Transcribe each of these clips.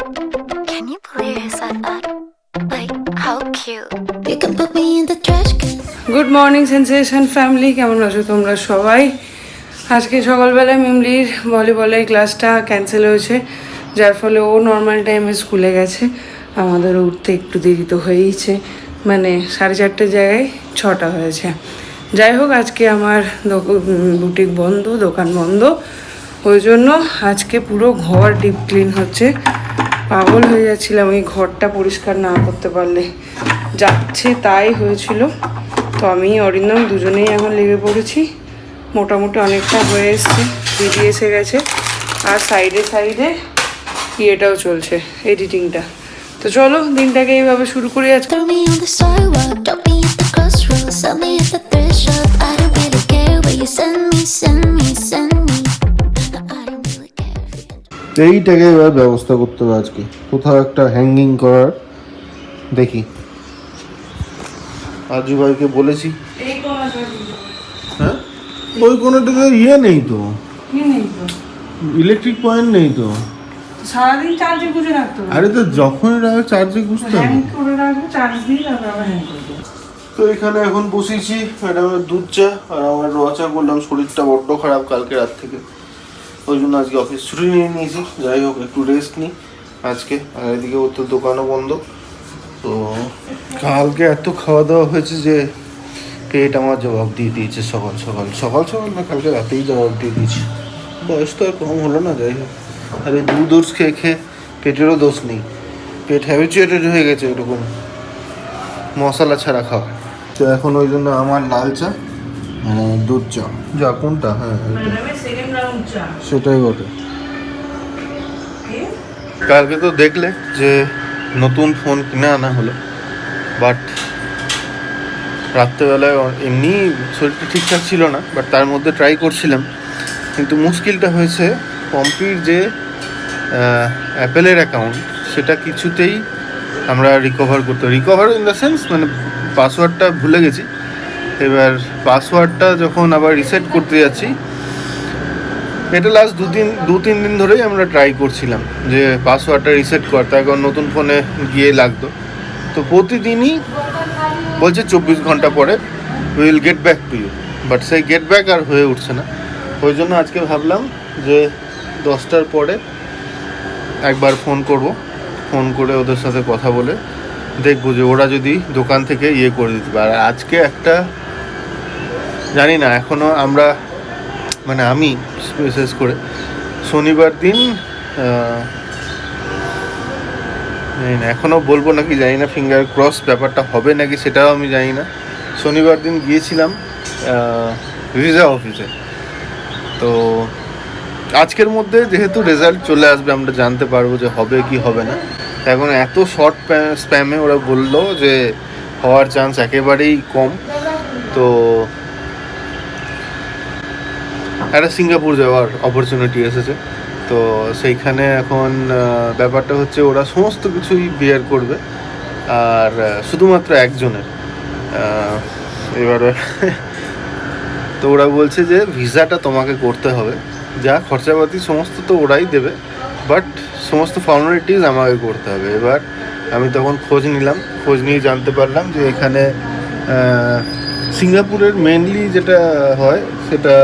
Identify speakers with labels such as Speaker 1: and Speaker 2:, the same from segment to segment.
Speaker 1: Can you believe I said that? Like, how cute. You can put me in the trash can.
Speaker 2: Good morning sensation family, কেমন আছো তোমরা সবাই? আজকে সকালবেলায় মিমলির ভলিবলের ক্লাসটা ক্যান্সেল হয়েছে, যার ফলে ও নর্মাল টাইমে স্কুলে গেছে। আমাদের উঠতে একটু দেরি তো হয়েইছে, মানে 4:30 জায়গায় 6টা হয়েছে। যাই হোক, আজকে আমার বুটিক বন্ধ, দোকান বন্ধ, ওই জন্য আজকে পুরো ঘর ডিপ ক্লিন হচ্ছে। পাগল হয়ে যাচ্ছিলাম এই ঘরটা পরিষ্কার না করতে পারলে, যাচ্ছে তাই হয়েছিল। তো আমি অরিন্দম দুজনেই এখন লেগে পড়েছি, মোটামুটি অনেকটা হয়ে এসছে, দিদি এসে গেছে, আর সাইডে সাইডে ইয়েটাও চলছে, এডিটিংটা। তো চলো দিনটাকে এইভাবে শুরু করি আজকে।
Speaker 1: Throw me on the sidewalk, drop me at the crossroads, sell me at the thrift shop. I don't really care where you send me, send me, send me. I don't really care.
Speaker 3: এইটাকে এবার ব্যবস্থা করতে হবে আজকে, কোথাও একটা hanging করার। দেখি আজু ভাইকে বলেছি। হ্যাঁ, ওই কোনোটাতে ইয়ে নেই তো, ইলেকট্রিক পয়েন্ট নেই তো,
Speaker 2: সারাদিন চার্জে গুঁজে রাখতে হবে।
Speaker 3: আরে তো যখনই রাখবে চার্জে গুঁজতে হবে।
Speaker 2: হ্যাং করে রাখবো, চার্জ দিয়ে তারপর আবার হ্যাং করবো।
Speaker 3: তো এখানে এখন বসেছি, ম্যাডামের দুধ চা আর আমার র চা করলাম। শরীরটা বড্ড খারাপ কালকে রাত থেকে, ওই জন্য আজকে অফিস ছুটি নিয়ে নিয়েছি। যাই হোক, একটু রেস্ট নিই আজকে। আর এদিকে ওর তো দোকানও বন্ধ। তো কালকে এত খাওয়া দাওয়া হয়েছে যে পেট আমার জবাব দিয়ে দিয়েছে। সকাল সকাল না, কালকে রাতেই জবাব দিয়ে দিয়েছি। বয়স তো আর কম হলো না। যাই হোক, আর এই দুধ খেয়ে খেয়ে পেটেরও দোষ নেই, পেট হ্যাবিচুয়েটেড হয়ে গেছে এরকম মশলা ছাড়া খাওয়া। তো এখন ওই জন্য আমার লাল চা, দুধ চা, যা কোনটা, হ্যাঁ সেটাই বটে। কালকে তো দেখলে যে নতুন ফোন কিনে আনা হলো, বাট রাত্রেবেলায় এমনি শরীরটা ঠিকঠাক ছিল না, বাট তার মধ্যে ট্রাই করছিলাম। কিন্তু মুশকিলটা হয়েছে পম্পির যে অ্যাপেলের অ্যাকাউন্ট, সেটা কিছুতেই আমরা রিকভার ইন দ্য সেন্স, মানে পাসওয়ার্ডটা ভুলে গেছি। এবার পাসওয়ার্ডটা যখন আবার রিসেট করতে যাচ্ছি, এটা লাস্ট 2-3 দিন ধরেই আমরা ট্রাই করছিলাম যে পাসওয়ার্ডটা রিসেট করতে, এখন নতুন ফোনে গিয়ে লাগতো। তো প্রতিদিনই বলছে 24 ঘন্টা পরে will get back to you, but সেই গেট ব্যাক আর হয়ে উঠছে না। ওই জন্য আজকে ভাবলাম যে 10টার পরে একবার ফোন করে ওদের সাথে কথা বলে দেখবো যে ওরা যদি দোকান থেকে ইয়ে করে দিতে পারে। আজকে একটা জানি না, এখনও আমরা, মানে আমি বিশেষ করে শনিবার দিন, এখনও বলবো নাকি জানি না, ফিঙ্গার ক্রস ব্যাপারটা হবে নাকি সেটাও আমি জানি না। শনিবার দিন গিয়েছিলাম ভিসা অফিসে। তো আজকের মধ্যে যেহেতু রেজাল্ট চলে আসবে, আমরা জানতে পারবো যে হবে কি হবে না। এখন এত শর্ট স্প্যামে ওরা বললো যে হওয়ার চান্স একেবারেই কম। তো একটা সিঙ্গাপুর যাওয়ার অপরচুনিটি এসেছে। তো সেইখানে এখন ব্যাপারটা হচ্ছে ওরা সমস্ত কিছুই বিয়ার করবে, আর শুধুমাত্র একজনের। এবার তো ওরা বলছে যে ভিসাটা তোমাকে করতে হবে, যা খরচাপাতি সমস্ত তো ওরাই দেবে, বাট সমস্ত ফর্মালিটিস আমাকে করতে হবে। এবার আমি তখন খোঁজ নিয়ে জানতে পারলাম যে এখানে সিঙ্গাপুরের মেনলি যেটা হয় সেটা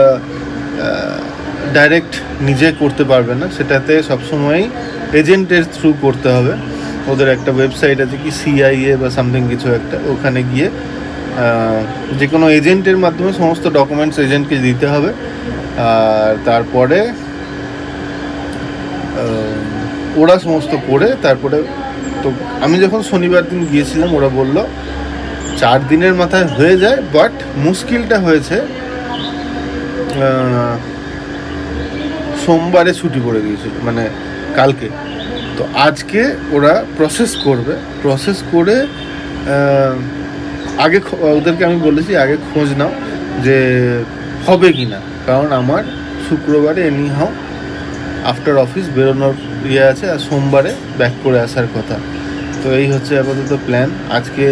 Speaker 3: ডাইরেক্ট নিজে করতে পারবে না, সেটাতে সবসময়ই এজেন্টের থ্রু করতে হবে। ওদের একটা ওয়েবসাইট আছে কি CIA বা সামথিং কিছু একটা, ওখানে গিয়ে যে কোনো এজেন্টের মাধ্যমে সমস্ত ডকুমেন্টস এজেন্টকে দিতে হবে। আর তারপরে ওরা সমস্ত করে তারপরে, তো আমি যখন শনিবার দিন গিয়েছিলাম ওরা বলল 4 দিনের মাথায় হয়ে যায়, বাট মুশকিলটা হয়েছে সোমবারে ছুটি পড়ে গিয়েছিল, মানে কালকে। তো আজকে ওরা প্রসেস করে আগে ওদেরকে আমি বলেছি আগে খোঁজ নাও যে হবে কি না, কারণ আমার শুক্রবারে এনি হাও আফটার অফিস বেরোনোর ইয়ে আছে, আর সোমবারে ব্যাক করে আসার কথা। তো এই হচ্ছে আপাতত প্ল্যান। আজকে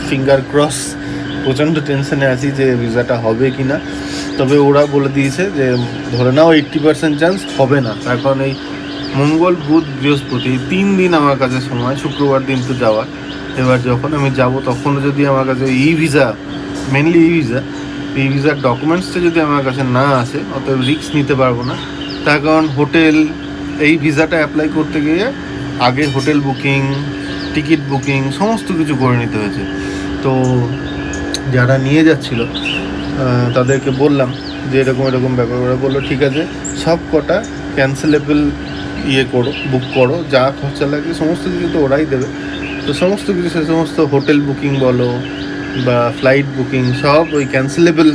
Speaker 3: ফিঙ্গার ক্রস, প্রচণ্ড টেনশনে আছি যে ভিসাটা হবে কি না। তবে ওরা বলে দিয়েছে যে ধরে নাও 80% চান্স হবে না, তার কারণ এই মঙ্গল বুধ বৃহস্পতি 3 দিন আমার কাছে সময়, শুক্রবার দিন তো যাওয়ার। এবার যখন আমি যাব তখন যদি আমার কাছে ই ভিসা, মেনলি ই ভিসার ডকুমেন্টসটা যদি আমার কাছে না আসে, অতএব রিস্ক নিতে পারবো না। তার কারণ হোটেল, এই ভিসাটা অ্যাপ্লাই করতে গিয়ে আগে হোটেল বুকিং, টিকিট বুকিং সমস্ত কিছু করে নিতে হয়েছে। তো যারা নিয়ে যাচ্ছিল তাদেরকে বললাম যে এরকম ব্যাপার। ওরা বললো ঠিক আছে, সব কটা ক্যান্সেলেবল বুক করো, যা খরচা লাগে সমস্ত কিছু তো ওরাই দেবে। তো সমস্ত কিছু, সে সমস্ত হোটেল বুকিং বলো বা ফ্লাইট বুকিং, সব ওই ক্যান্সেলেবল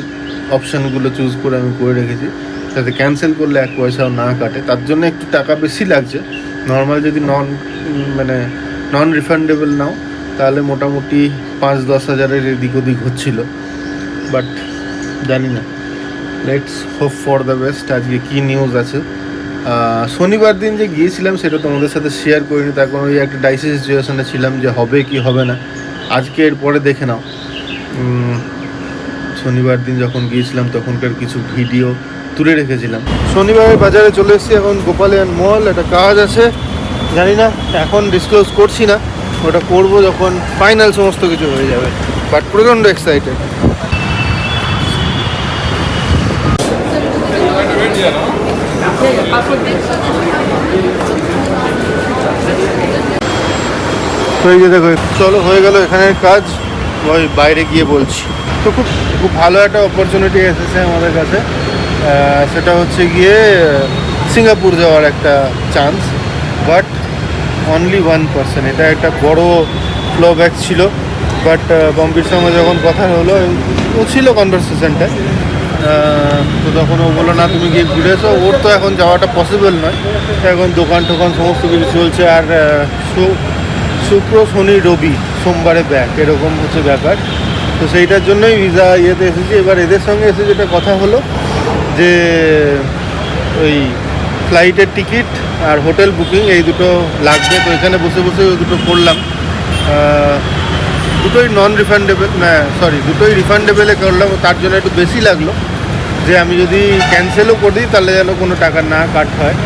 Speaker 3: অপশানগুলো চুজ করে আমি করে রেখেছি, যাতে ক্যান্সেল করলে 1 পয়সাও না কাটে। তার জন্য একটু টাকা বেশি লাগছে। নর্মাল যদি নন রিফান্ডেবল নাও তাহলে মোটামুটি 5-10 হাজারের এদিক ওদিক হচ্ছিল। বাট জানি না, let's hope for the best. আজকে কী নিউজ আছে? শনিবার দিন যে গিয়েছিলাম সেটা তোমাদের সাথে শেয়ার করিনি, তার কারণ ওই একটা ডাইসি সিচুয়েশনে ছিলাম যে হবে কি হবে না। আজকে এরপরে দেখে নাও, শনিবার দিন যখন গিয়েছিলাম তখনকার কিছু ভিডিও তুলে রেখেছিলাম। শনিবারের বাজারে চলে এসেছি এখন, গোপালিয়ান মল। একটা কাজ আছে, জানি না, এখন ডিসক্লোজ করছি না, ওটা করবো যখন ফাইনাল সমস্ত কিছু হয়ে যাবে। বাট প্রচণ্ড এক্সাইটেড। হয়ে যে দেখো, চলো হয়ে গেল এখানের কাজ, ওই বাইরে গিয়ে বলছি। তো খুব ভালো একটা অপরচুনিটি এসেছে আমাদের কাছে, সেটা হচ্ছে গিয়ে সিঙ্গাপুর যাওয়ার একটা চান্স, বাট অনলি 1%। এটা একটা বড় ফ্লো ব্যাক ছিল, বাট পম্পির সঙ্গে যখন কথা হলো, ও ছিল কনভারসেশনটা, তো তখন ও বললো না তুমি গিয়ে ঘুরে এসো। ওর তো এখন যাওয়াটা পসিবল নয়, এখন দোকান টোকান সমস্ত কিছু চলছে, আর শুক্র শনি রবি সোমবারে ব্যাক, এরকম হচ্ছে ব্যাপার। তো সেইটার জন্যই ভিসা ইয়েতে এসেছি। এবার এদের সঙ্গে এসে যেটা কথা হলো যে ওই ফ্লাইটের টিকিট আর হোটেল বুকিং এই দুটো লাগবে। তো এখানে বসে ওই দুটো করলাম, দুটোই দুটোই রিফান্ডেবলে করলাম। তার জন্য একটু বেশি লাগলো, যে আমি যদি ক্যান্সেলও করি তাহলে যেন কোনো টাকা না কাট হয়।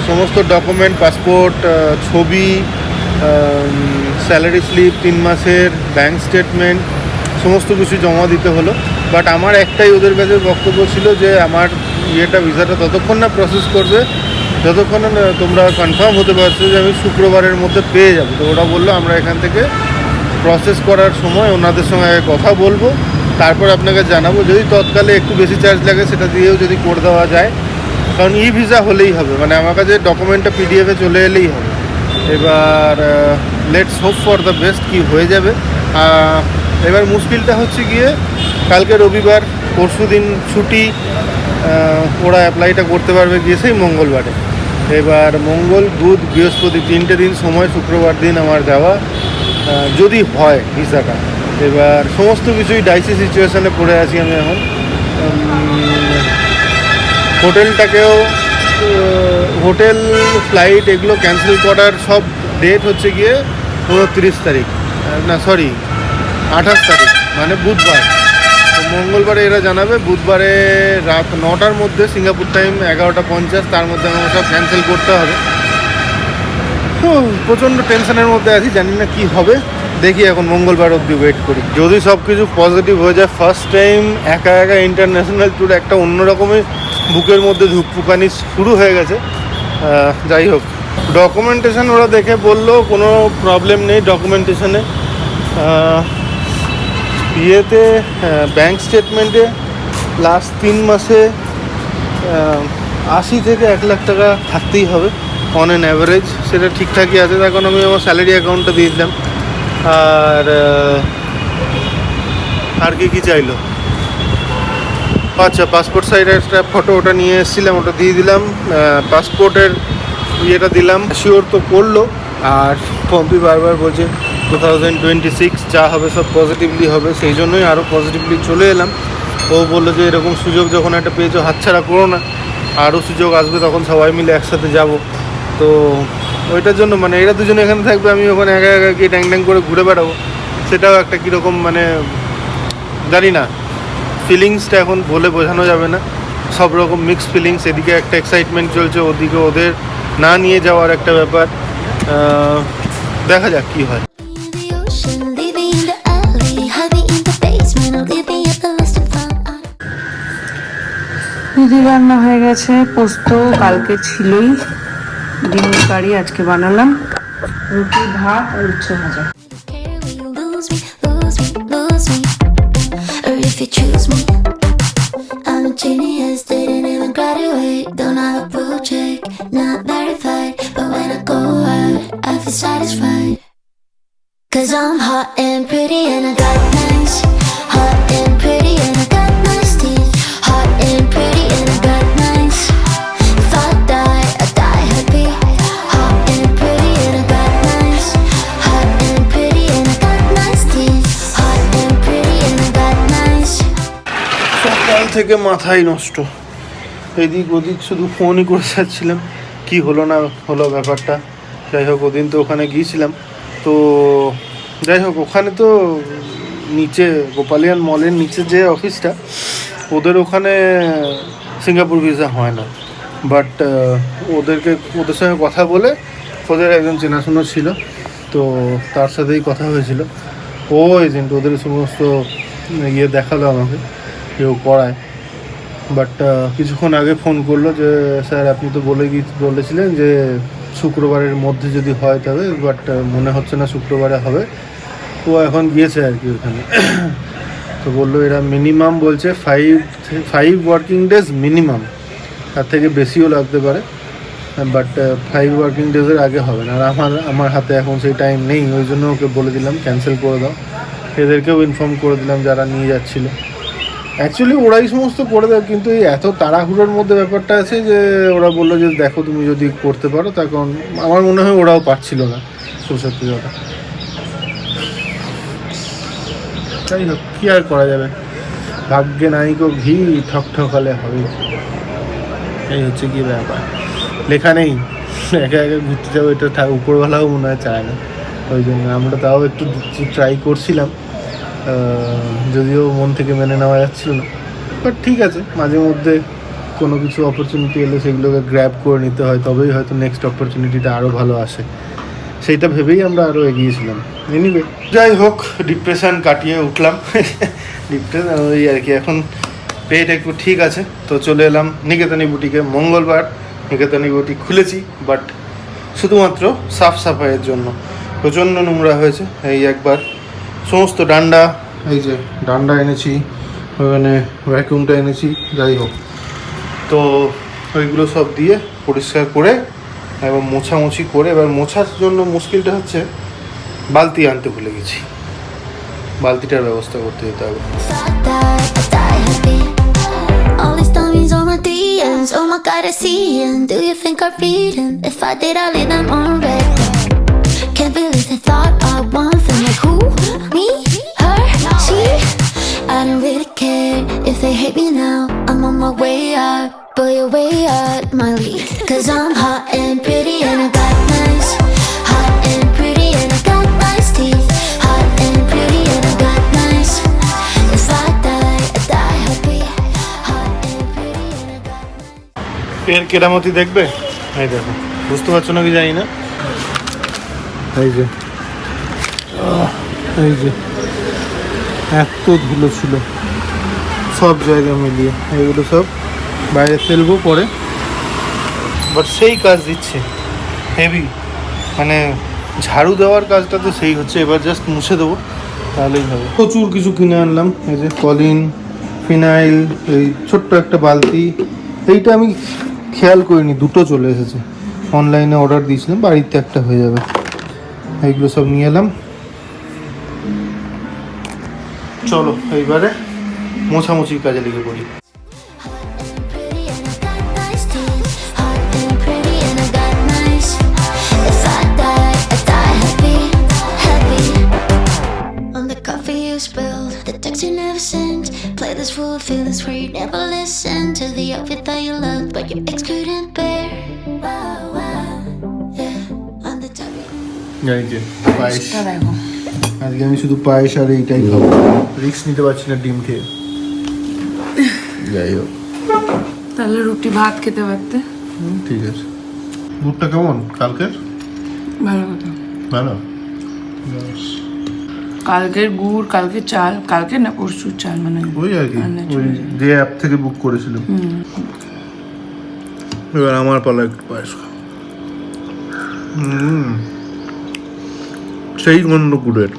Speaker 3: সমস্ত ডকুমেন্ট, পাসপোর্ট, ছবি, স্যালারি স্লিপ 3 মাসের, ব্যাঙ্ক স্টেটমেন্ট সমস্ত কিছু জমা দিতে হলো। বাট আমার একটাই ওদের কাছে বক্তব্য ছিল যে আমার ভিসাটা ততক্ষণ না প্রসেস করবে যতক্ষণ না তোমরা কনফার্ম হতে পারছো যে আমি শুক্রবারের মধ্যে পেয়ে যাবো। তো ওরা বললো আমরা এখান থেকে প্রসেস করার সময় ওনাদের সঙ্গে কথা বলবো, তারপর আপনাকে জানাবো। যদি তৎকালে একটু বেশি চার্জ লাগে সেটা দিয়েও যদি করে দেওয়া যায়, কারণ ই ভিসা হলেই হবে, মানে আমার কাছে ডকুমেন্টটা পিডিএফে চলে এলেই হবে। এবার let's hope for the best, কি হয়ে যাবে। এবার মুশকিলটা হচ্ছে গিয়ে কালকে রবিবার, পরশু দিন ছুটি, ওরা অ্যাপ্লাইটা করতে পারবে গিয়ে সেই মঙ্গলবারে। এবার মঙ্গল বুধ বৃহস্পতি 3টে দিন সময়, শুক্রবার দিন আমার যাওয়া, যদি হয় ভিসাটা। এবার সমস্ত কিছুই ডাইসি সিচুয়েশানে পড়ে আছি আমি এখন। হোটেল ফ্লাইট এগুলো ক্যান্সেল করার সব ডেট হচ্ছে গিয়ে 29 তারিখ, 28 তারিখ, মানে বুধবার। তো মঙ্গলবারে এরা জানাবে, বুধবারে রাত 9টার মধ্যে, সিঙ্গাপুর টাইম 11:50, তার মধ্যে আমাকে সব ক্যান্সেল করতে হবে। প্রচণ্ড টেনশনের মধ্যে আছি, জানি না কি হবে। দেখি এখন মঙ্গলবার অবধি ওয়েট করি। যদি সব কিছু পজিটিভ হয়ে যায়, ফার্স্ট টাইম একা ইন্টারন্যাশনাল ট্যুর, একটা অন্যরকমই বুকের মধ্যে ধুকপুকানি শুরু হয়ে গেছে। যাই হোক, ডকুমেন্টেশন ওরা দেখে বললো কোনো প্রবলেম নেই ডকুমেন্টেশনে। ইয়েতে ব্যাঙ্ক স্টেটমেন্টে লাস্ট 3 মাসে 80 থেকে 1 লাখ টাকা থাকতেই হবে অন অ্যান অ্যাভারেজ, সেটা ঠিকঠাকই আছে। তখন আমি আমার স্যালারি অ্যাকাউন্টটা দিয়ে দিলাম। আর কি চাইলো, আচ্ছা পাসপোর্ট সাইজের একটা ফটো, ওটা নিয়ে এসেছিলাম, ওটা দিয়ে দিলাম। পাসপোর্টের ইয়েটা দিলাম, শিওর তো করলো। আর পম্পি বারবার বলছে 2026 যা হবে সব পজিটিভলি হবে, সেই জন্যই আরও পজিটিভলি চলে এলাম। ও বললো যে এরকম সুযোগ যখন একটা পেয়েছো হাতছাড়া করো না, আরও সুযোগ আসবে তখন সবাই মিলে একসাথে যাব। তো ওইটার জন্য, মানে এরা দুজনে এখানে থাকবে, আমি ওখানে একা গিয়ে ট্যাং করে ঘুরে বেড়াবো, সেটাও একটা কীরকম, মানে জানি না, ফিলিংসটা এখন বলে বোঝানো যাবে না। সব রকম মিক্সড ফিলিংস, এদিকে একটা এক্সাইটমেন্ট চলছে, ওদিকে ওদের না নিয়ে যাওয়ার একটা ব্যাপার। দেখা যাক কি হয়।
Speaker 1: In the ocean, leave me in the alley, hide me in the basement, or leave me at the last of fun.
Speaker 2: দিদি রান্না হয়ে গেছে, পোস্ত কালকে ছিলই, ডিম কারি আজকে বানালাম, রুটি ভাত আর উচ্ছে ভাজা।
Speaker 1: Care when you lose me, lose me, lose me, or if you choose me. I'm a genius, didn't even graduate, don't have a blue check, not verified, but when I go out, I feel satisfied. 'Cause I'm hot and pretty and I got nice, hot and pretty and I got nice teeth, hot and pretty and I got nice. If I die happy, hot and pretty and I got nice, hot and pretty and I got nice teeth, hot and pretty and I got nice.
Speaker 3: সকাল থেকে মাথাই নষ্ট, এদিক ওদিক শুধু ফোনই করে যাচ্ছিলাম, কি হলো না হলো ব্যাপারটা। যাই হোক, ওদিন তো ওখানে গিয়েছিলাম, তো যাই হোক ওখানে তো নিচে গোপালিয়ান মলের নিচে যে অফিসটা, ওদের ওখানে সিঙ্গাপুর ভিসা হয় না, বাট ওদের সঙ্গে কথা বলে ওদের একজন চেনাশোনা ছিল, তো তার সাথেই কথা হয়েছিল। ও এজেন্ট, ওদের সমস্ত দেখালো আমাকে যে ও করায়। বাট কিছুক্ষণ আগে ফোন করলো যে স্যার আপনি তো বলেছিলেন যে শুক্রবারের মধ্যে যদি হয় তবে, বাট মনে হচ্ছে না শুক্রবারে হবে। ও এখন গিয়েছে আর কি ওখানে, তো বললো এরা মিনিমাম বলছে 5 ওয়ার্কিং ডেজ মিনিমাম, তার থেকে বেশিও লাগতে পারে, বাট 5 ওয়ার্কিং ডেজের আগে হবে না। আর আমার হাতে এখন সেই টাইম নেই, ওই জন্য ওকে বলে দিলাম ক্যান্সেল করে দাও। এদেরকেও ইনফর্ম করে দিলাম যারা নিয়ে যাচ্ছিলো। অ্যাকচুয়ালি ওরাই সমস্ত করে দেয়, কিন্তু এই এত তাড়াহুড়োর মধ্যে ব্যাপারটা আছে যে ওরা বললো যে দেখো তুমি যদি করতে পারো, তখন আমার মনে হয় ওরাও পারছিল না, সত্যি কথা। যাই হোক, কী আর করা যাবে, ভাগ্যে নাইকো ঘি ঠকঠকালে হবে, এই হচ্ছে কি ব্যাপার। লেখা নেই একা একা ঘুরতে যাবো, এটা উপরওয়ালাও মনে হয় চায় না, ওই জন্য আমরা তাও একটু ট্রাই করছিলাম, যদিও মন থেকে মেনে নেওয়া যাচ্ছিল না। বাট ঠিক আছে, মাঝে মধ্যে কোনো কিছু অপরচুনিটি এলে সেগুলোকে গ্র্যাব করে নিতে হয়, তবেই হয়তো নেক্সট অপরচুনিটিটা আরও ভালো আসে, সেইটা ভেবেই আমরা আরও এগিয়েছিলাম। এনিওয়ে, যাই হোক, ডিপ্রেশন কাটিয়ে উঠলাম। ডিপ্রেশন ওই আর কি, এখন পেট একটু ঠিক আছে, তো চলে এলাম নিকেতনী বুটিকে। মঙ্গলবার নিকেতনী বুটিক খুলেছি, বাট শুধুমাত্র সাফ সাফাইয়ের জন্য। প্রচণ্ড নোংরা হয়েছে, এই একবার সমস্ত ডান্ডা, এই যে ডান্ডা এনেছি, ওখানে ভ্যাকুমটা এনেছি, যাই হোক, তো ওইগুলো সব দিয়ে পরিষ্কার করে এবং মোছামুছি করে, এবার মোছার জন্য মুশকিলটা হচ্ছে বালতি আনতে ভুলে গেছি, বালতিটার ব্যবস্থা করতে যেতে হবে।
Speaker 1: If I die happy. All these dummies on my DMs, oh my god, I see them. Do you think I read them? If I did, I'd leave them on red. Can't believe they thought I want them. Like who? Me? Her? She? I don't really care if they hate me now. I'm on my way out, but you're way out my league. 'Cause I'm hot and pretty and I got nice. Hot and pretty and I got nice teeth. Hot and pretty and I got nice. If I die happy. Hot and pretty and I got nice.
Speaker 3: এর কেরামতি দেখবে, এই দেখো, বুঝতে পারছো না কি জানি না, এই যে এই যে এত ধুলো ছিল সব জায়গায় মিলিয়ে, এগুলো সব বাইরে ফেলবো পরে, বাট সেই কাজ দিচ্ছে হেভি, মানে ঝাড়ু দেওয়ার কাজটা তো সেই হচ্ছে, এবার জাস্ট মুছে দেবো তাহলেই হবে। প্রচুর কিছু কিনে আনলাম, এই যে কলিন, ফিনাইল, এই ছোট্ট একটা বালতি, এইটা আমি খেয়াল করিনি, দুটো চলে এসেছে, অনলাইনে অর্ডার দিয়েছিলাম, বাড়িতে একটা হয়ে যাবে। এইগুলো সব নিয়ে এলাম, চলো এইবারে মোছামুছির কাজে লেগে পড়ি।
Speaker 1: Hot and pretty and I got nice. If I die happy, happy. On the coffee you spilled, the text you never sent. Play this fool of feelings where you never listen to the outfit that you loved, but your ex couldn't bear. Wow, yeah. On the top.
Speaker 3: এই যে পায়েস,
Speaker 2: দেখো
Speaker 3: আজকে আমি শুধু পায়েস আর এইটাই খাবো, risk নিতে পারছি না ডিম খেয়ে। যাই হোক,
Speaker 2: তাহলে রুটি ভাত খেতে পারতে।
Speaker 3: ঠিক আছে। গুড়টা কেমন কালকের?
Speaker 2: ভালো কথা।
Speaker 3: ভালো।
Speaker 2: কালকের গুড়, কালকে চাল, কালকে না পরশুর চাল, মানে
Speaker 3: ওই আর কি,
Speaker 2: আন্দাজ
Speaker 3: ওই
Speaker 2: হয়ে যায়।
Speaker 3: যে অ্যাপ থেকে বুক করেছিলাম। এবার আমার পালা একটু পায়েস খাও। সেই গন্ধ গুড়ের।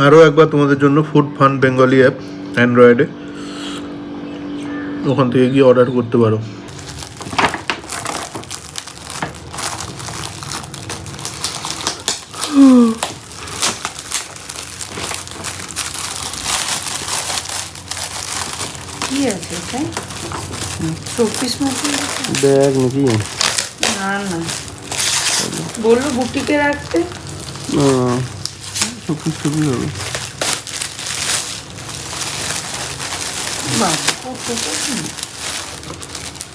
Speaker 3: আরও একবার তোমাদের জন্য ফুড ফান বেঙ্গলি অ্যাপ অ্যান্ড্রয়েডে, ওখান থেকে গিয়ে অর্ডার করতে পারো।
Speaker 2: কি আছে এটা? চব্বিশ মতো
Speaker 3: ব্যাগ নাকি?
Speaker 2: না না, বললো বুটিকে রাখতে।
Speaker 3: চব্বিশ ছবি হবে।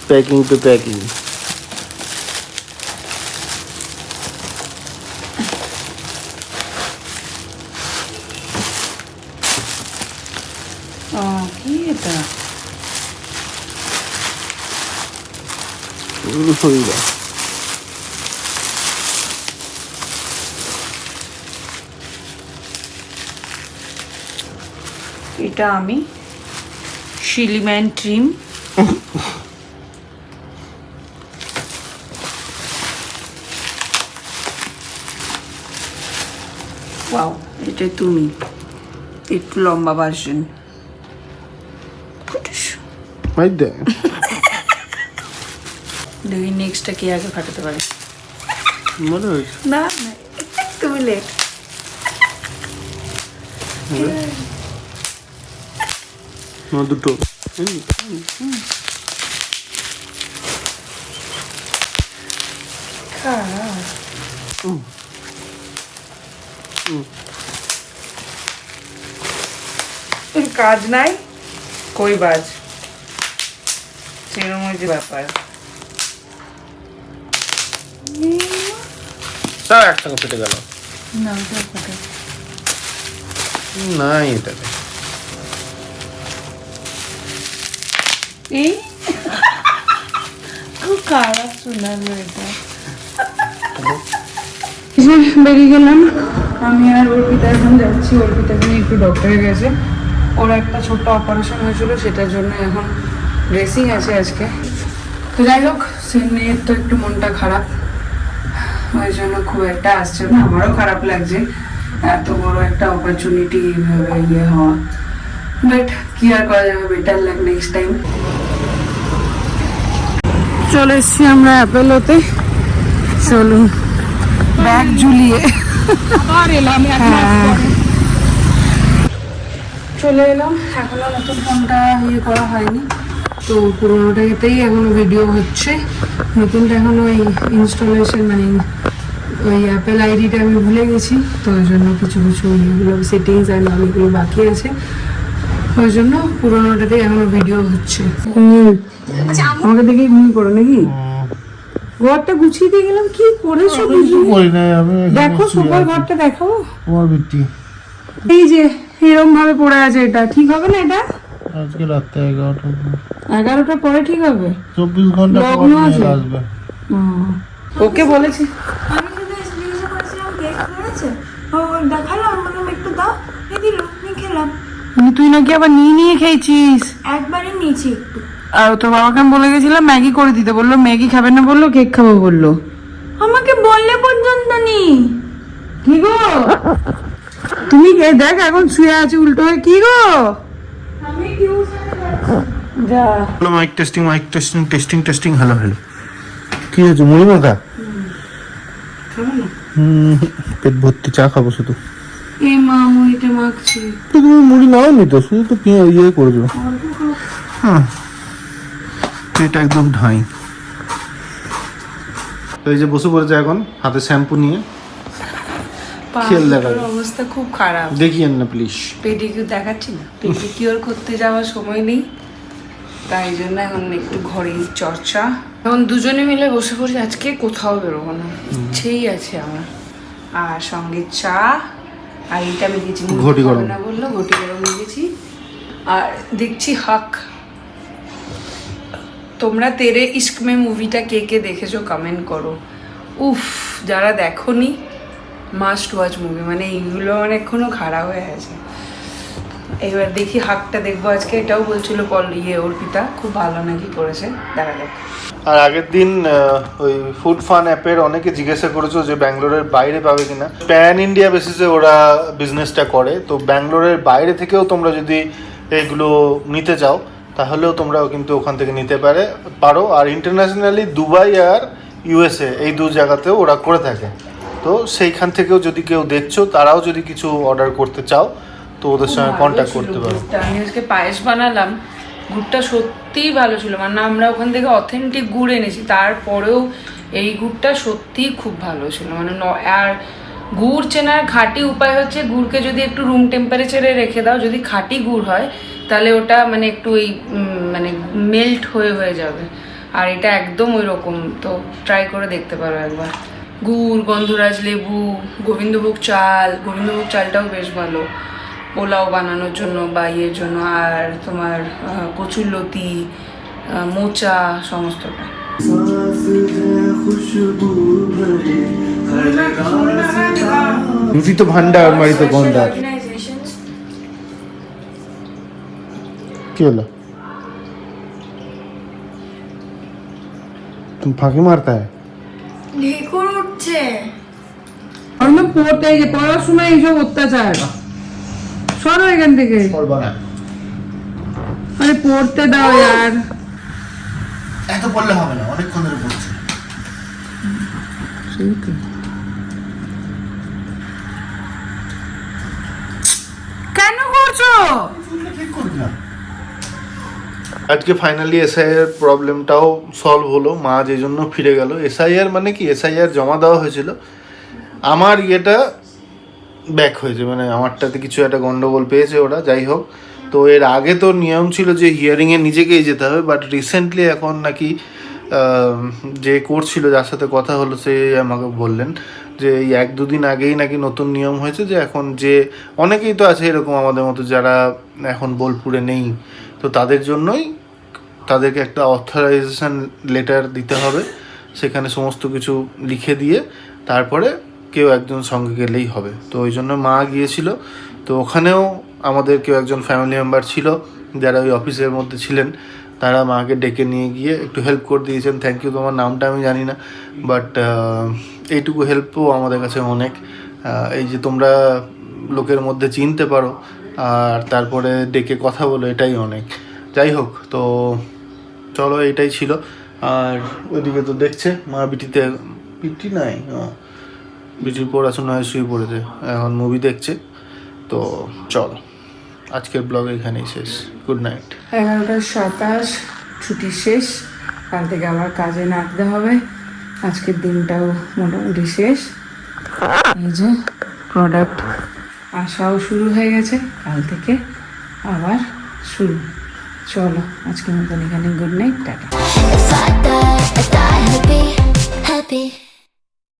Speaker 3: প্যাকিং তো প্যাকিং।
Speaker 2: কি এটা?
Speaker 3: শরীর
Speaker 2: এটা আমি শিলিম্যান ট্রিম। ওয়াও, এটা তুমি একটু লম্বা ভার্সন। দেখি নেক্সটটা কে আগে ফাটাতে পারে।
Speaker 3: মনে হয়েছে
Speaker 2: না না, তুমি লেট।
Speaker 3: দুটো
Speaker 2: কাজ নাই, কই বাজ, সেরকম হয়েছে ব্যাপার।
Speaker 3: সব একসঙ্গে ফেটে গেল।
Speaker 2: না ওটা ফাটা।
Speaker 3: নাই এটাতে
Speaker 2: এই খুব খারাপ শোনালো এটা। বেরিয়ে গেলাম আমি আর অর্পিতা, এখন যাচ্ছি। অর্পিতাকে নিয়ে একটু ডক্টরে গেছে, ওর একটা ছোট্ট অপারেশন হয়েছিল, সেটার জন্য এখন ড্রেসিং আছে আজকে। তো যাই হোক, সে মেয়ের তো একটু মনটা খারাপ, ওই জন্য খুব একটা আসছে না। আমারও খারাপ লাগছে এত বড় একটা অপরচুনিটি এইভাবে ইয়ে হওয়া, বাট কি আর করা যাবে, বেটার লাগ নেক্সট টাইম। চলে এসছি আমরা অ্যাপেলোতে, চলুন ব্যাগ ঝুলিয়ে চলে এলাম। এখনো নতুন ফোনটা ইয়ে করা হয়নি, তো পুরোনোটাতেই এখনো ভিডিও হচ্ছে। নতুনটা এখনো ওই ইনস্টলেশন, মানে ওই অ্যাপেল আইডিটা আমি ভুলে গেছি, তো ওই জন্য কিছু কিছু ইয়েগুলো সেটিংস আর নামগুলো বাকি আছে, ওই জন্য পুরোনোটাতেই এখনো ভিডিও হচ্ছে। আমাকে দেখেই ঘুমিয়ে পড়ো নাকি? ঘরটা গুছিয়ে দিয়ে গেলাম, কি করেছো? দেখো সুপার ঘরটা দেখাবো। এই যে এরকম ভাবে পড়ে আছে, এটা ঠিক হবে না? এটা
Speaker 3: আজকে রাতে
Speaker 2: 11টার পরে ঠিক হবে?
Speaker 3: 24 ঘন্টা পর মেল আসবে।
Speaker 2: ওকে বলেছি
Speaker 4: আমি শুধু জিজ্ঞাসা করেছিলাম কেক হয়েছে, ও দেখালাম, বললাম একটু দাও, দিল, নিয়ে খেলাম।
Speaker 2: তুই নাকি আবার নিয়ে নিয়ে খেয়েছিস?
Speaker 4: একবারই নিয়েছি একটু।
Speaker 2: আর তোর বাবাকে আমি বলে গেছিলাম ম্যাগি করে দিতে, বললো ম্যাগি খাবে না, বললো কেক খাবো বললো।
Speaker 4: আমাকে বললে পর্যন্ত নি।
Speaker 2: কি গো তুমি দেখ এখন শুয়ে আছে উল্টো হয়ে, কি গো?
Speaker 4: আমি টিউশনে যাচ্ছি।
Speaker 2: যা
Speaker 3: মাইক টেস্টিং হ্যালো কি হয়েছে? মুড়ি মাখা? পেট ভর্তি চা খাবো শুধু।
Speaker 2: এই মা মুড়িটা মাখছি।
Speaker 3: তুমি মুড়ি নাও নি তো, শুধু তো ইয়ে করবে। হ্যাঁ, পেট একদম ঢাই। তো এই যে বসে পড়েছে এখন হাতে শ্যাম্পু নিয়ে, খেল দেখাবে।
Speaker 2: অবস্থা খুব খারাপ,
Speaker 3: দেখিয়েন না প্লিজ।
Speaker 2: পেডিকিউর দেখাচ্ছি না, পেডিকিউর করতে যাওয়ার সময় নেই, তাই জন্য এখন একটু ঘরেই চর্চা। এখন দুজনে মিলে বসে পড়ছি, আজকে কোথাও বেরোবো না, ইচ্ছেই আছে আমার। আর সঙ্গে চা, আর এইটা আমি দিয়েছি
Speaker 3: ঘটি গরম
Speaker 2: না বললো, ঘটি গরম দিয়েছি। আর দেখছি হক তোমরা তেরে ইস্ক মে মুভিটা কে কে দেখেছো কমেন্ট করো। উফ, যারা দেখোনি মাস্ট ওয়াচ মুভি, মানে এইগুলো অনেকক্ষণও খারাপ হয়ে আছে। এবার দেখি হাকটা দেখবো আজকে, এটাও বলছিল অর্পিতা খুব ভালো নাকি করেছে, দেখা যাক।
Speaker 3: আর আগের দিন ওই ফুড ফান অ্যাপের অনেকে জিজ্ঞাসা করেছো যে ব্যাঙ্গালোরের বাইরে পাবে কিনা। প্যান ইন্ডিয়া বেসিসে ওরা বিজনেসটা করে, তো ব্যাঙ্গালোরের বাইরে থেকেও তোমরা যদি এগুলো নিতে চাও তাহলেও তোমরাও কিন্তু ওখান থেকে নিতে পারো। আর ইন্টারন্যাশনালি দুবাই আর ইউএসএ এই দু জায়গাতেও ওরা করে থাকে। তো সেইখান থেকেও যদি কেউ দেখছো, তারাও যদি কিছু অর্ডার করতে চাও তো ওদের সঙ্গে কন্ট্যাক্ট করতে পারো।
Speaker 2: আমি আজকে পায়েস বানালাম, গুড়টা সত্যিই ভালো ছিল, মানে আমরা ওখান থেকে অথেন্টিক গুড় এনেছি, তারপরেও এই গুড়টা সত্যিই খুব ভালো ছিল। মানে আর গুড় চেনার খাঁটি উপায় হচ্ছে গুড়কে যদি একটু রুম টেম্পারেচারে রেখে দাও, যদি খাঁটি গুড় হয় তাহলে ওটা মানে একটু ওই মানে মেল্ট হয়ে যাবে। আর এটা একদম ওই রকম, তো ট্রাই করে দেখতে পারো একবার। গুড়, গন্ধরাজ লেবু, গোবিন্দভোগ চালটাও বেশ ভালো পোলাও বানানোর জন্য বা ইয়ের জন্য। আর তোমার কচুরলতি, মোচা, সমস্তটা।
Speaker 3: রুটি তো ভান্ডার, মারি তো গন্ডার। কি হলো? তুমি ফাঁকি মারতা হ্যাঁ?
Speaker 4: ঢেকুর উঠছে।
Speaker 2: আমরা পড়তে যে পড়াশোনা এইসব অত্যাচার, সরো এখান থেকে। আরে পড়তে দাও यार।
Speaker 3: এত পড়লে হবে না, অনেকক্ষণ ধরে পড়ছি।
Speaker 2: কেন করছো?
Speaker 3: আজকে ফাইনালি এসআইআর প্রবলেমটাও সলভ হলো। মা যে জন্য ফিরে গেল। এসআইআর মানে কি, এসআইআর জমা দেওয়া হয়েছিল, আমার ইয়েটা ব্যাক হয়েছে, মানে আমারটাতে কিছু একটা গন্ডগোল পেয়েছে ওরা। যাই হোক, তো এর আগে তো নিয়ম ছিল যে হিয়ারিংয়ে নিজেকেই যেতে হবে, বাট রিসেন্টলি এখন নাকি যে করছিল, যার সাথে কথা হলো, সে আমাকে বললেন যে এই 1-2 দিন আগেই নাকি নতুন নিয়ম হয়েছে যে এখন যে অনেকেই তো আছে এরকম আমাদের মতো যারা এখন বোলপুরে নেই, তো তাদের জন্যই তাদেরকে একটা অথরাইজেশন লেটার দিতে হবে, সেখানে সমস্ত কিছু লিখে দিয়ে তারপরে কেউ একজন সঙ্গে গেলেই হবে। তো ওই জন্য মা গিয়েছিল। তো ওখানেও আমাদের কেউ একজন ফ্যামিলি মেম্বার ছিল যারা ওই অফিসের মধ্যে ছিলেন, তারা মাকে ডেকে নিয়ে গিয়ে একটু হেল্প করে দিয়েছেন। থ্যাংক ইউ, তোমার নামটা আমি জানি না, বাট এইটুকু হেল্পও আমাদের কাছে অনেক। এই যে তোমরা লোকের মধ্যে চিনতে পারো আর তারপরে ডেকে কথা বলো, এটাই অনেক। যাই হোক, তো চলো, এইটাই ছিল। আর ওইদিকে তো দেখছে মা পিটি নাই, বিটির পড়াশোনা হয়, শুয়ে পড়েছে, এখন মুভি দেখছে। তো চলো, আজকের ব্লগ এখানেই শেষ। Good night.
Speaker 2: 11:27 ছুটি শেষ, কাল থেকে আবার কাজে নামতে হবে। আজকের দিনটাও মোটামুটি শেষ। এই যে প্রোডাক্ট আসাও শুরু হয়ে গেছে, কাল থেকে আবার শুরু। চলো, আজকের মতন এখানে good night, tata.
Speaker 1: If I die happy, happy.